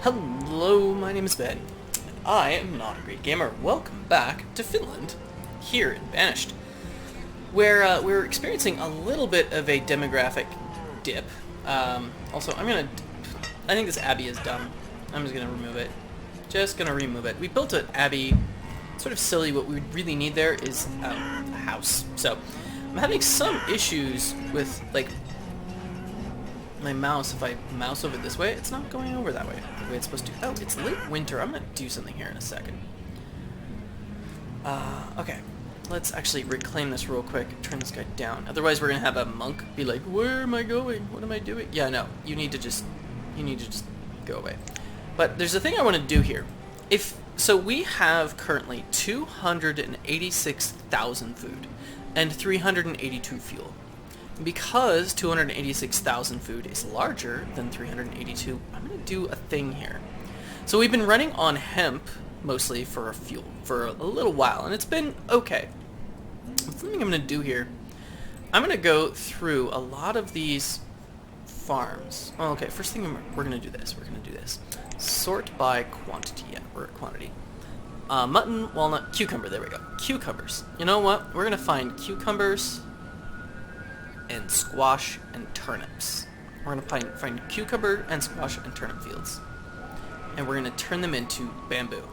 Hello, my name is Ben. I am Notagreatgamer. Welcome back to Finland, here in Banished, where we're experiencing a little bit of a demographic dip. Also, I think this abbey is dumb. I'm just gonna remove it. Just gonna remove it. We built an abbey, sort of silly. What we really need there is a house. So, I'm having some issues with, like, my mouse. If I mouse over this way, it's not going over that way, the way it's supposed to. Oh, it's late winter. I'm gonna do something here in a second. Okay. Let's actually reclaim this real quick. Turn this guy down. Otherwise, we're gonna have a monk be like, "Where am I going? What am I doing?" Yeah, no. You need to just go away. But there's a thing I want to do here. So we have currently 286,000 food and 382 fuel. Because 286,000 food is larger than 382, I'm going to do a thing here. So we've been running on hemp, mostly for fuel, for a little while, and it's been okay. Something I'm going to do here, I'm going to go through a lot of these farms. Oh, okay, first thing we're going to do this. We're going to do this. Sort by quantity. Yeah, we're at quantity. Mutton, walnut, cucumber. There we go. Cucumbers. You know what? We're going to find cucumbers and squash and turnips. We're going to find cucumber and squash and turnip fields. And we're going to turn them into bamboo.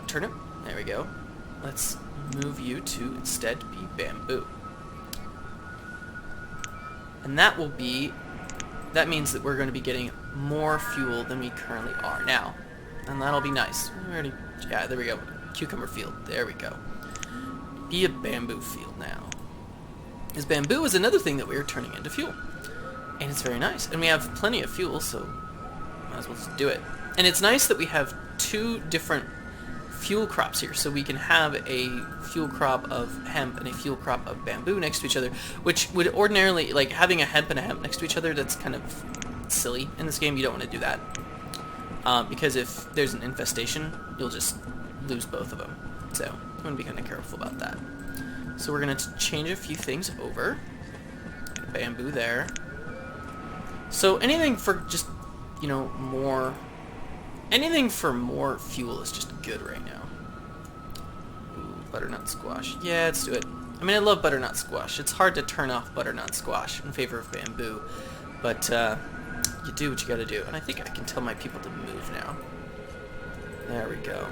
Turnip. There we go. Let's move you to instead be bamboo. And that means that we're going to be getting more fuel than we currently are now. And that'll be nice. Yeah, there we go. Cucumber field. There we go. Be a bamboo field now. Because bamboo is another thing that we are turning into fuel. And it's very nice. And we have plenty of fuel, so might as well just do it. And it's nice that we have two different fuel crops here. So we can have a fuel crop of hemp and a fuel crop of bamboo next to each other, which would ordinarily, like, having a hemp and a hemp next to each other, that's kind of silly in this game. You don't want to do that. Because if there's an infestation, you'll just lose both of them. So you want to be kind of careful about that. So we're going to change a few things over. Bamboo there. So anything for just, more... Anything for more fuel is just good right now. Ooh, butternut squash. Yeah, let's do it. I mean, I love butternut squash. It's hard to turn off butternut squash in favor of bamboo. But, you do what you gotta do. And I think I can tell my people to move now. There we go.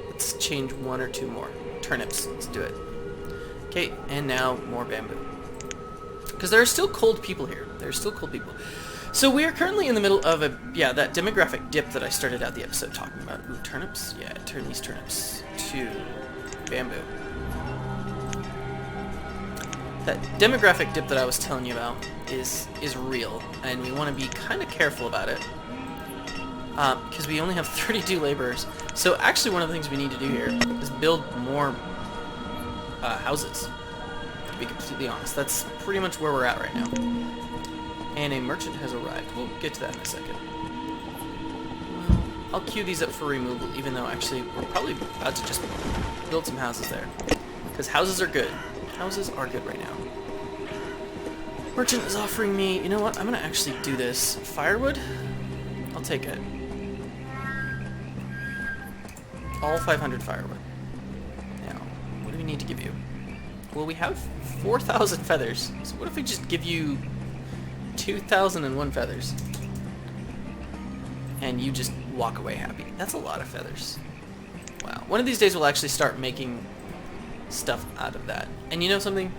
Let's change one or two more. Turnips. Let's do it. Okay, and now more bamboo. Because there are still cold people here. There are still cold people. So we are currently in the middle of that demographic dip that I started out the episode talking about. Ooh, turnips? Yeah, turn these turnips to bamboo. That demographic dip that I was telling you about is real, and we want to be kind of careful about it. Because we only have 32 laborers. So actually one of the things we need to do here is build more houses, to be completely honest. That's pretty much where we're at right now. And a merchant has arrived. We'll get to that in a second. Well, I'll queue these up for removal, even though actually we're probably about to just build some houses there. Because houses are good. Houses are good right now. Merchant is offering me, you know what, I'm going to actually do this. Firewood? I'll take it. All 500 firewood. Now, what do we need to give you? Well, we have 4,000 feathers. So what if we just give you 2,001 feathers? And you just walk away happy. That's a lot of feathers. Wow. One of these days we'll actually start making stuff out of that. And you know something?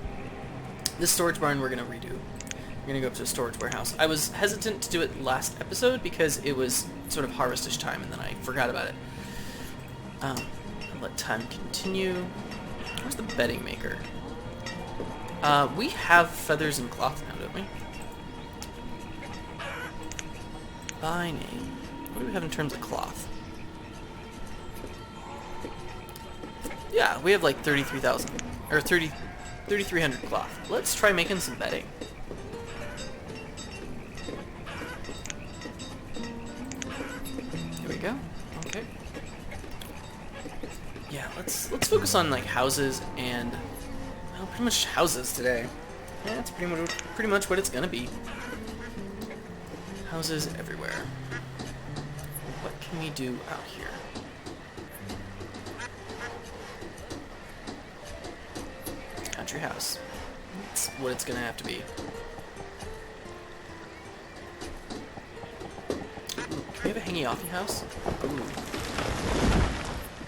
This storage barn we're going to redo. We're going to go up to a storage warehouse. I was hesitant to do it last episode because it was sort of harvestish time and then I forgot about it. Let time continue. Where's the bedding maker? We have feathers and cloth now, don't we? By name. What do we have in terms of cloth? Yeah, we have like 33,000. Or 3,300 cloth. Let's try making some bedding. Here we go. Okay. Yeah, let's focus on like houses and Well, pretty much houses today. Yeah, that's pretty much what it's gonna be. Houses everywhere. What can we do out here? Country house. That's what it's gonna have to be. Ooh, can we have a hangy-offy house? Ooh.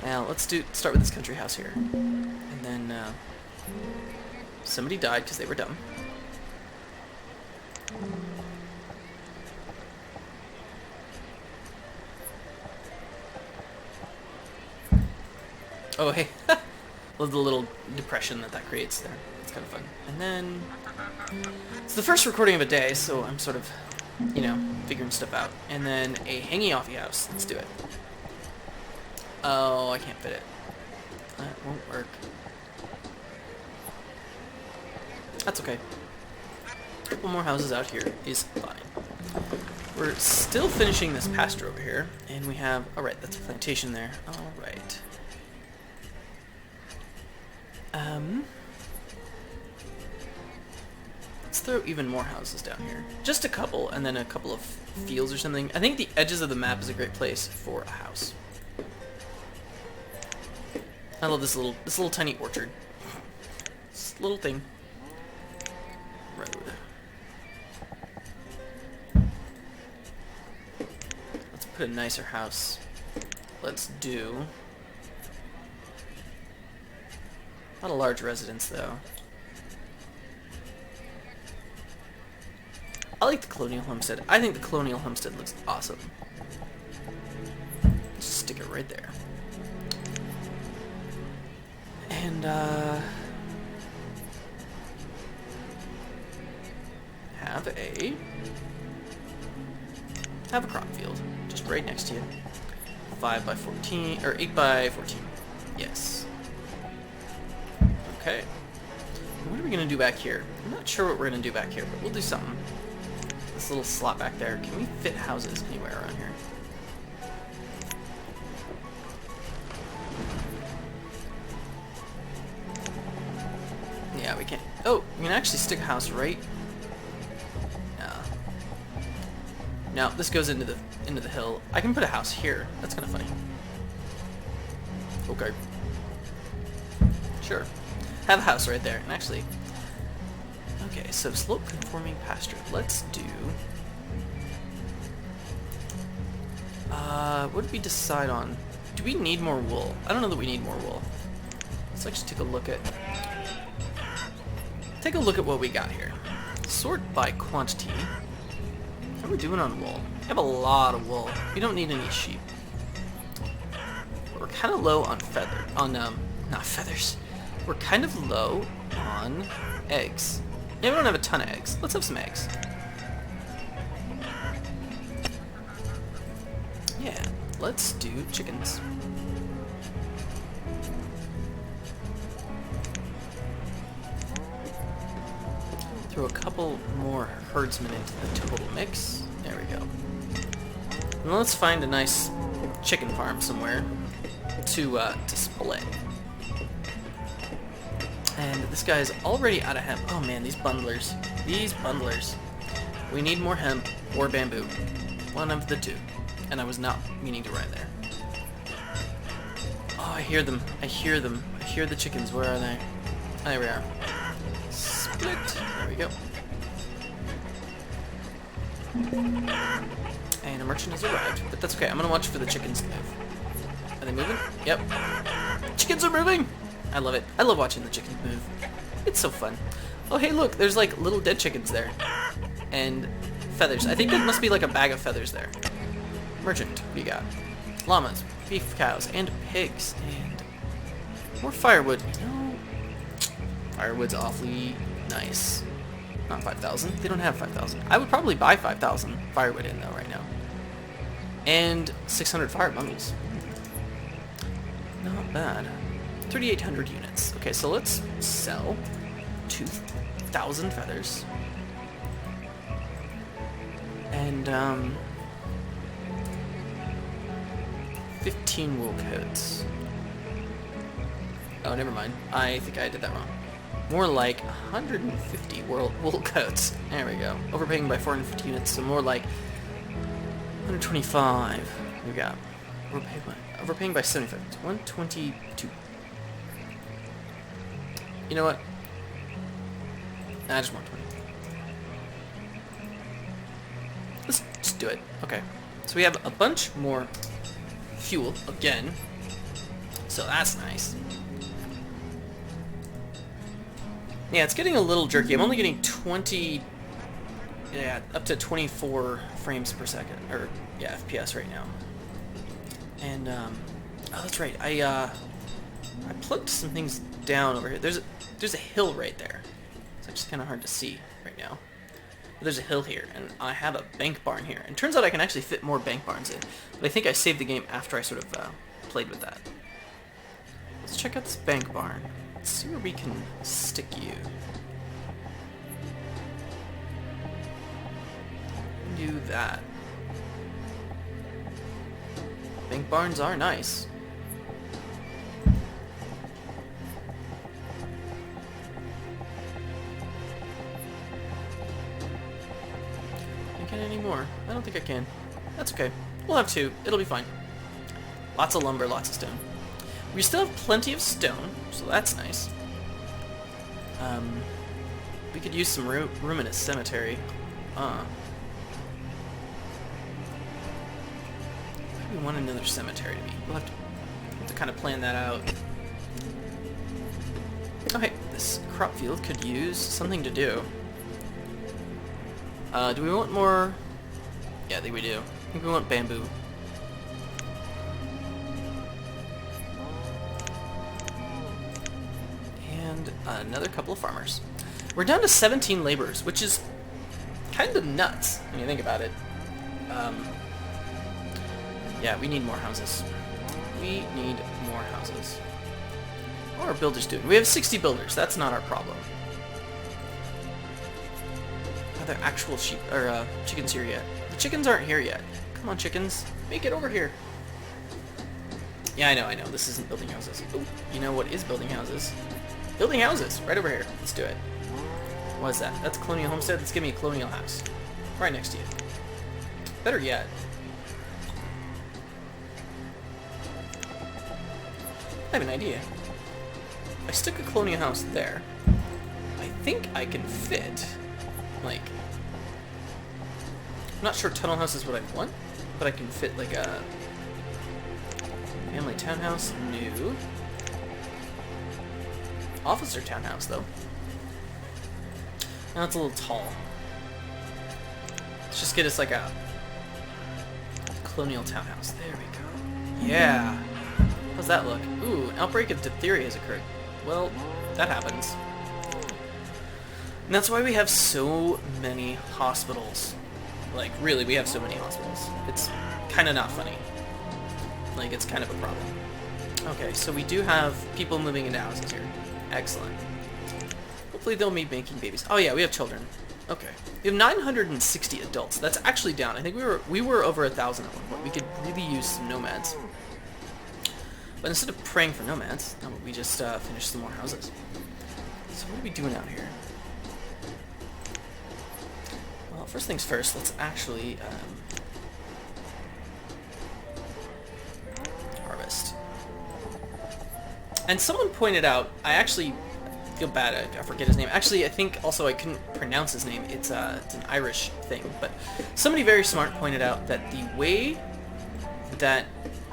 Now let's start with this country house here, and then somebody died because they were dumb. Oh, hey. Love the little depression that creates there. It's kind of fun. And then... it's the first recording of a day, so I'm sort of, you know, figuring stuff out. And then a hangy-offy house. Let's do it. Oh, I can't fit it. That won't work. That's okay. A couple more houses out here is fine. We're still finishing this pasture over here, and we have... alright, that's a plantation there. Alright. Let's throw even more houses down here. Just a couple, and then a couple of fields or something. I think the edges of the map is a great place for a house. I love this little tiny orchard. This little thing. Road. Let's put a nicer house. Let's do... not a large residence, though. I like the colonial homestead. I think the colonial homestead looks awesome. Just stick it right there. And, have a crop field. Just right next to you. 5 by 14, or 8 by 14. Yes. Okay. What are we going to do back here? I'm not sure what we're going to do back here, but we'll do something. This little slot back there. Can we fit houses anywhere around here? Yeah, we can. Oh, we can actually stick a house right. No, this goes into the hill. I can put a house here. That's kind of funny. Okay. Sure. Have a house right there. And actually, okay, so slope conforming pasture. Let's do... what did we decide on? Do we need more wool? I don't know that we need more wool. Let's actually take a look at what we got here. Sort by quantity. How are we doing on wool? We have a lot of wool. We don't need any sheep. But we're kind of low on not feathers. We're kind of low on eggs. Yeah, we don't have a ton of eggs. Let's have some eggs. Yeah, let's do chickens. Throw a couple more herdsmen into the total mix. There we go. And let's find a nice chicken farm somewhere to split. And this guy's already out of hemp. Oh man, these bundlers. These bundlers. We need more hemp or bamboo. One of the two. And I was not meaning to run there. Oh, I hear them. I hear them. I hear the chickens. Where are they? Oh, there we are. Split. There we go. And a merchant has arrived. But that's okay. I'm going to watch for the chickens to move. Are they moving? Yep. Chickens are moving! I love it. I love watching the chickens move. It's so fun. Oh, hey, look. There's, like, little dead chickens there. And feathers. I think there must be, like, a bag of feathers there. Merchant. What do you got? Llamas, beef cows, and pigs. And more firewood. You know, firewood's awfully nice. Not 5,000. They don't have 5,000. I would probably buy 5,000 firewood in, though, right now. And 600 fire bundles. Not bad. 3,800 units. Okay, so let's sell 2,000 feathers. And, 15 wool coats. Oh, never mind. I think I did that wrong. More like 150 wool coats. There we go. Overpaying by 450 units, so more like 125. We got overpaying by 75. 122. You know what? Nah, just 120. Let's just do it. Okay. So we have a bunch more fuel again. So that's nice. Yeah, it's getting a little jerky. I'm only getting 20, yeah, up to 24 frames per second, or yeah, FPS right now. And oh, that's right. I plugged some things down over here. There's a hill right there. It's actually kind of hard to see right now. But there's a hill here, and I have a bank barn here. And it turns out I can actually fit more bank barns in. But I think I saved the game after I sort of played with that. Let's check out this bank barn. Let's see where we can stick you. Do that. Bank barns are nice. Can't get any more. I don't think I can. That's okay. We'll have two. It'll be fine. Lots of lumber, lots of stone. We still have plenty of stone, so that's nice. We could use some room in a cemetery. We want another cemetery to be. We'll have to kind of plan that out. Okay, this crop field could use something to do. Do we want more? Yeah, I think we do. I think we want bamboo. And another couple of farmers. We're down to 17 laborers, which is kind of nuts when you think about it. Yeah, we need more houses. We need more houses. What are builders doing? We have 60 builders. That's not our problem. Are there actual sheep or chickens here yet? The chickens aren't here yet. Come on, chickens, make it over here. Yeah, I know. This isn't building houses. Ooh, you know what is building houses? Building houses, right over here. Let's do it. What is that? That's a colonial homestead. Let's give me a colonial house, right next to you. Better yet. I have an idea. If I stick a colonial house there, I think I can fit, like, I'm not sure tunnel house is what I want, but I can fit like a family townhouse, new. Officer townhouse though. Now it's a little tall. Let's just get us like a colonial townhouse. There we go. Yeah. How's that look? Ooh, an outbreak of diphtheria has occurred. Well, that happens. And that's why we have so many hospitals. Like, really, we have so many hospitals. It's kind of not funny. Like, it's kind of a problem. Okay, so we do have people moving into houses here. Excellent. Hopefully they'll be making babies. Oh yeah, we have children. Okay. We have 960 adults. That's actually down. I think we were over 1,000 at one point. We could really use some nomads. But instead of praying for nomads, we just finish some more houses. So what are we doing out here? Well, first things first, let's actually harvest. And someone pointed out, I actually feel bad, I forget his name. Actually, I think also I couldn't pronounce his name. It's an Irish thing. But somebody very smart pointed out that the way that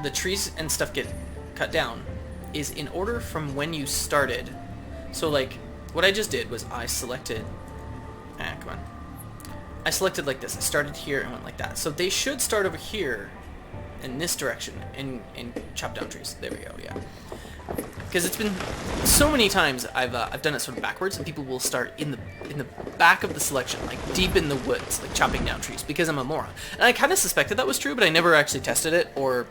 the trees and stuff get cut down is in order from when you started. So like what I just did was I selected come on, I selected like this. I started here and went like that. So they should start over here in this direction and chop down trees. There we go. Yeah, because it's been so many times I've done it sort of backwards, and people will start in the back of the selection, like deep in the woods, like chopping down trees, because I'm a moron. And I kind of suspected that was true, but I never actually tested it or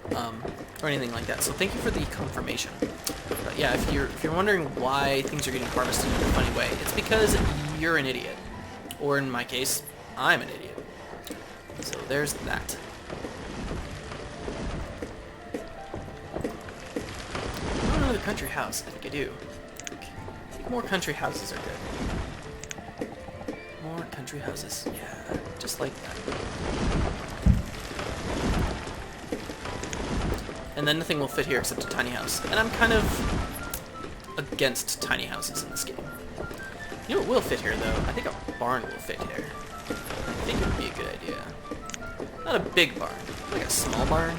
anything like that. So thank you for the confirmation. But yeah, if you're wondering why things are getting harvested in a funny way, it's because you're an idiot, or in my case, I'm an idiot. So there's that. Another country house. I think I do. I think More country houses are good. More country houses. Yeah, just like that. And then nothing will fit here except a tiny house. And I'm kind of against tiny houses in this game. You know what will fit here, though? I think a barn will fit here. I think it would be a good idea. Not a big barn, like a small barn.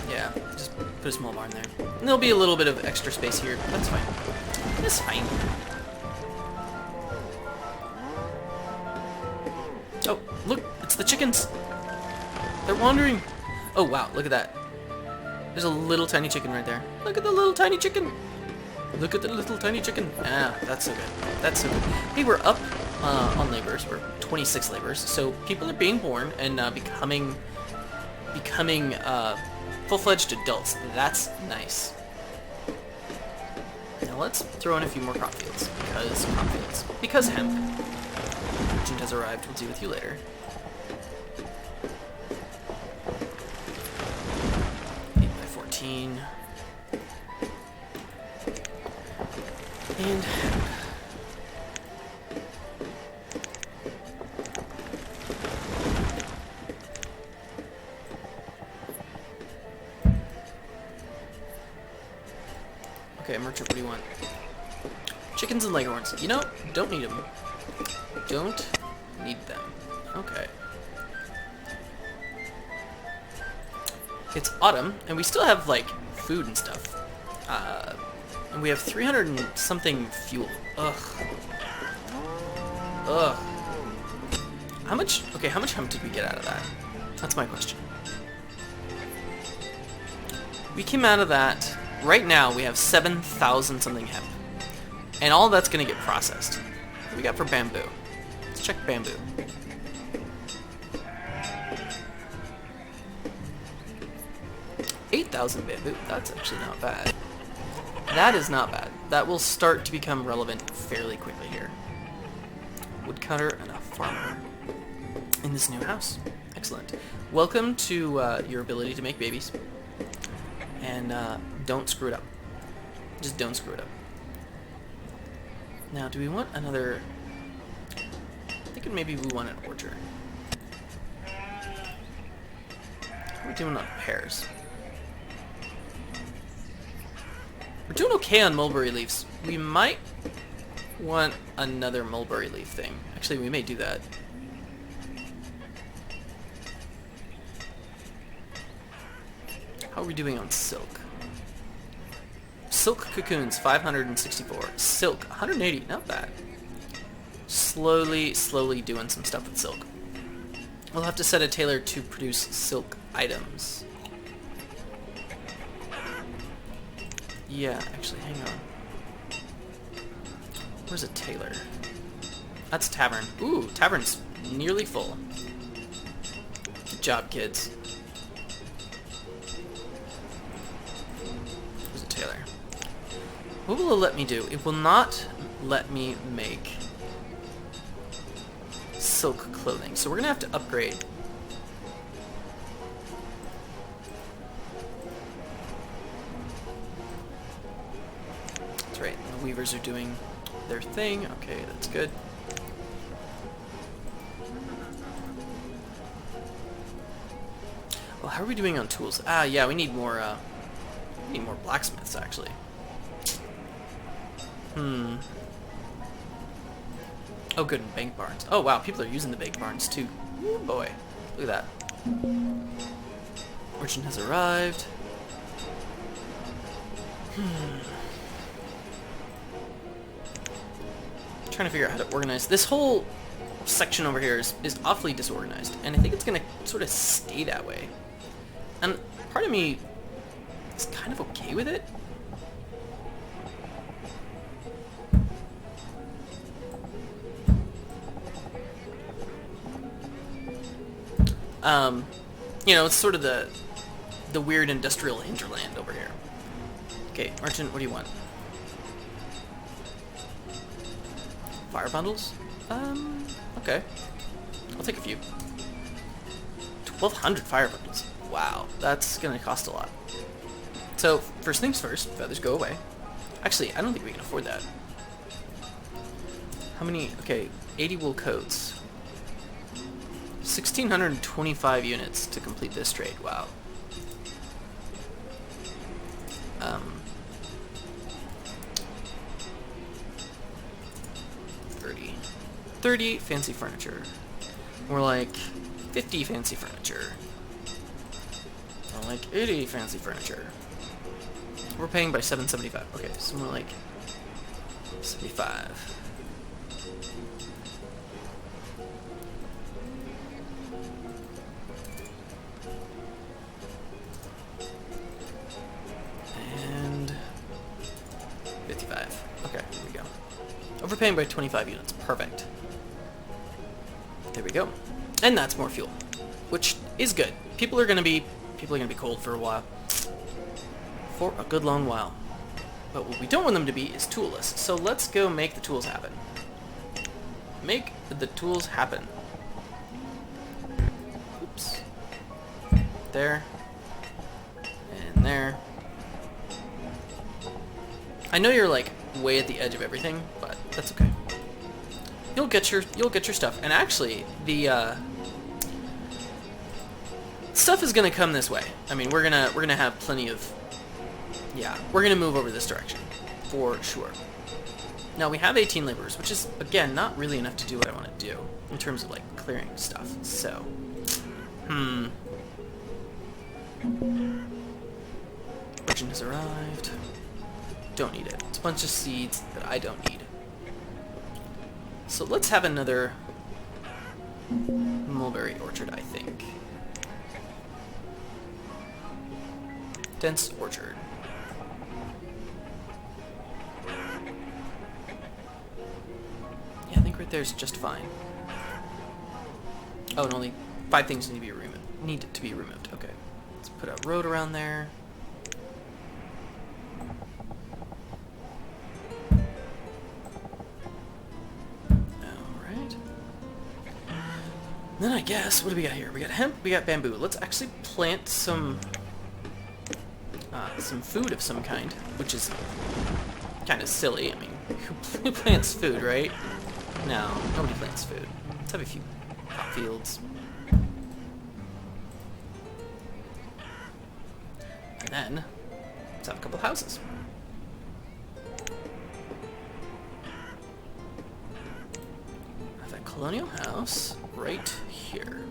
Yeah, just put a small barn there. And there'll be a little bit of extra space here. That's fine. That's fine. Oh, look! It's the chickens! They're wandering! Oh, wow, look at that. There's a little tiny chicken right there. Look at the little tiny chicken! Look at the little tiny chicken! Ah, that's so good. That's so good. Hey, we're up on laborers. We're 26 laborers. So people are being born and becoming full-fledged adults. That's nice. Now let's throw in a few more crop fields. Because crop fields. Because hemp. Agent has arrived. We'll deal with you later. 8x14. And hemp. Okay, merchant, what do you want? Chickens and leghorns. You know, don't need them. Don't need them. Okay. It's autumn, and we still have, like, food and stuff. And we have 300 and something fuel. Ugh. Ugh. How much hemp did we get out of that? That's my question. We came out of that, right now we have 7,000 something hemp. And all that's gonna get processed. What do we got for bamboo? Let's check bamboo. $8,000 bamboo. That's actually not bad. That is not bad. That will start to become relevant fairly quickly here. Woodcutter and a farmer in this new house. Excellent. Welcome to your ability to make babies. And don't screw it up. Just don't screw it up. Now, do we want another... I'm thinking maybe we want an orchard. How are we doing on pears? We're doing okay on mulberry leaves. We might want another mulberry leaf thing. Actually, we may do that. How are we doing on silk? Silk cocoons, 564. Silk, 180, not bad. Slowly doing some stuff with silk. We'll have to set a tailor to produce silk items. Yeah, actually, hang on. Where's a tailor? That's a tavern. Ooh, tavern's nearly full. Good job, kids. Where's a tailor? What will it let me do? It will not let me make silk clothing, so we're gonna have to upgrade. That's right, the weavers are doing their thing. Okay, that's good. Well, how are we doing on tools? Ah, yeah, we need more blacksmiths, actually. Oh, good, and bank barns. Oh, wow, people are using the bank barns, too. Ooh, boy. Look at that. Merchant has arrived. Trying to figure out how to organize. This whole section over here is awfully disorganized, and I think it's going to sort of stay that way. And part of me is kind of okay with it. You know, it's sort of the weird industrial hinterland over here. Okay, merchant, what do you want? Fire bundles? Okay. I'll take a few. 1,200 fire bundles. Wow, that's gonna cost a lot. So, first things first, feathers go away. Actually, I don't think we can afford that. How many? Okay, 80 wool coats. 1,625 units to complete this trade. Wow. 30 fancy furniture. More like 50 fancy furniture. More like 80 fancy furniture. We're paying by 775. Okay, so more like 75. And 55. Okay, here we go. Overpaying by 25 units. Perfect. There we go. And that's more fuel, which is good. People are gonna be cold for a while. For a good long while. But what we don't want them to be is toolless. So let's go make the tools happen. Make the tools happen. Oops. There. And there. I know you're like way at the edge of everything, but that's okay. You'll get your stuff. And actually, the stuff is gonna come this way. I mean, we're gonna have plenty of. Yeah, we're gonna move over this direction for sure. Now we have 18 laborers, which is again not really enough to do what I want to do in terms of like clearing stuff. So, Merchant has arrived. Don't need it. It's a bunch of seeds that I don't need. So let's have another mulberry orchard, I think. Dense orchard. Yeah, I think right there is just fine. Oh, and only 5 things need to be removed. Okay. Let's put a road around there. Then I guess, what do we got here? We got hemp, we got bamboo. Let's actually plant some food of some kind, which is kind of silly. I mean, who plants food, right? No, nobody plants food. Let's have a few hot fields. And then, let's have a couple houses. I have a colonial house right here.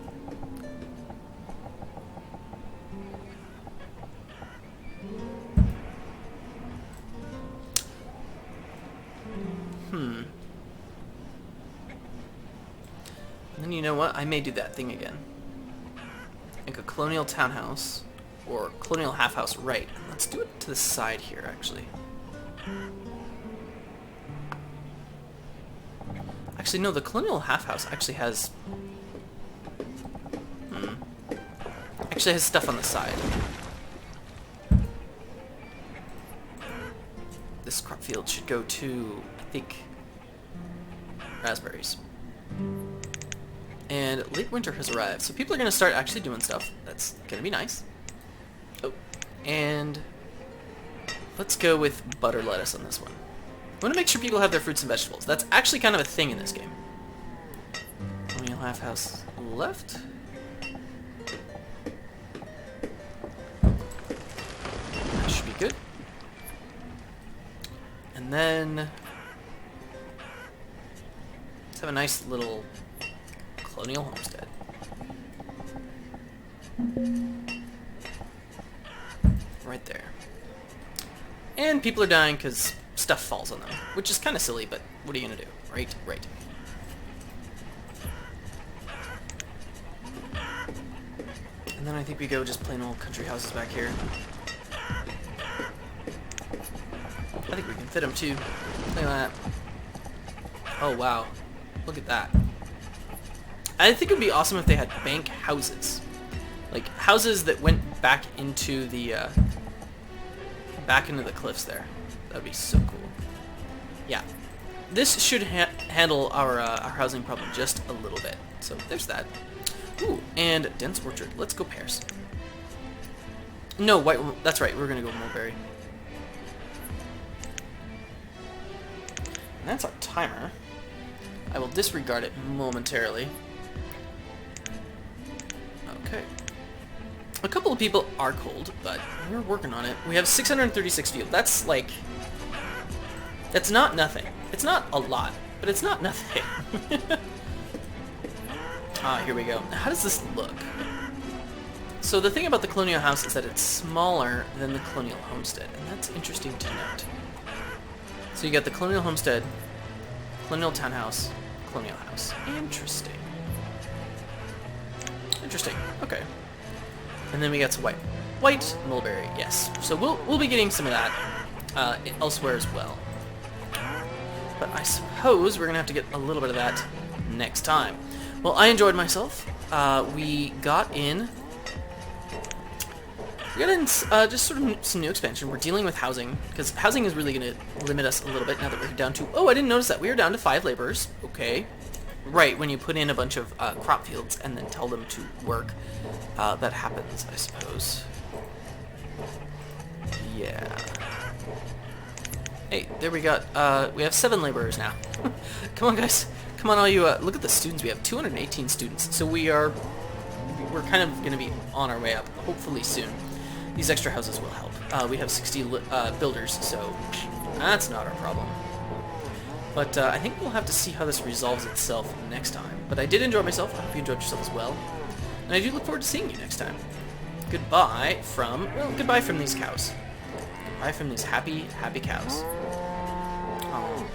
And then you know what? I may do that thing again. Like a colonial townhouse or colonial half house, right? Let's do it to the side here, actually. Actually, no, the colonial half house actually has actually has stuff on the side. This crop field should go to, I think, raspberries. And late winter has arrived, so people are going to start actually doing stuff. That's going to be nice. Oh, and let's go with butter lettuce on this one. I want to make sure people have their fruits and vegetables. That's actually kind of a thing in this game. Colonial half house left. That should be good. And then let's have a nice little colonial homestead. Right there. And people are dying because stuff falls on them, which is kind of silly, but what are you gonna do? Right? Right. And then I think we go just plain old country houses back here. I think we can fit them too. Look at that. Oh wow. Look at that. I think it would be awesome if they had bank houses. Like houses that went back into the cliffs there. That'd be so cool. Yeah. This should handle our housing problem just a little bit. So there's that. Ooh, and dense orchard. Let's go pears. No, white. That's right. We're gonna go mulberry. And that's our timer. I will disregard it momentarily. Okay. A couple of people are cold, but we're working on it. We have 636 fuel. That's like... That's not nothing. It's not a lot, but it's not nothing. Here we go. How does this look? So the thing about the colonial house is that it's smaller than the colonial homestead, and that's interesting to note. So you got the colonial homestead, colonial townhouse, colonial house. Interesting. Interesting. Okay. And then we got some white. White mulberry, yes. So we'll be getting some of that elsewhere as well. But I suppose we're going to have to get a little bit of that next time. Well, I enjoyed myself. We got in just sort of some new expansion. We're dealing with housing, because housing is really going to limit us a little bit now that we're down to... Oh, I didn't notice that. We are down to 5 laborers. Okay. Right, when you put in a bunch of crop fields and then tell them to work, that happens, I suppose. Yeah. Hey, there we got, we have 7 laborers now. Come on, guys. Come on, all you, look at the students. We have 218 students, so we're kind of going to be on our way up, hopefully soon. These extra houses will help. We have 60 builders, so that's not our problem. But I think we'll have to see how this resolves itself next time. But I did enjoy myself. I hope you enjoyed yourself as well. And I do look forward to seeing you next time. Goodbye from... Well, goodbye from these cows. Goodbye from these happy, happy cows. Oh.